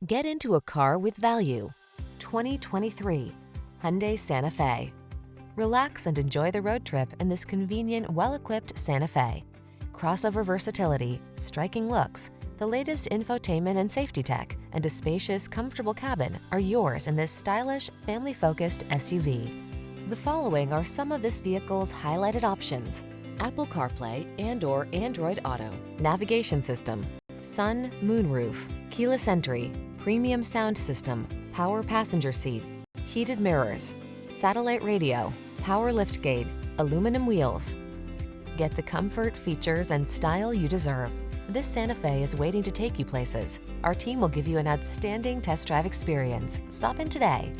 Get into a car with value. 2023 Hyundai Santa Fe. Relax and enjoy the road trip in this convenient, well-equipped Santa Fe. Crossover versatility, striking looks, the latest infotainment and safety tech, and a spacious, comfortable cabin are yours in this stylish, family-focused SUV. The following are some of this vehicle's highlighted options: Apple CarPlay and/or Android Auto, navigation system, sun, moonroof, keyless entry, premium sound system, power passenger seat, heated mirrors, satellite radio, power liftgate, aluminum wheels. Get the comfort, features, and style you deserve. This Santa Fe is waiting to take you places. Our team will give you an outstanding test drive experience. Stop in today.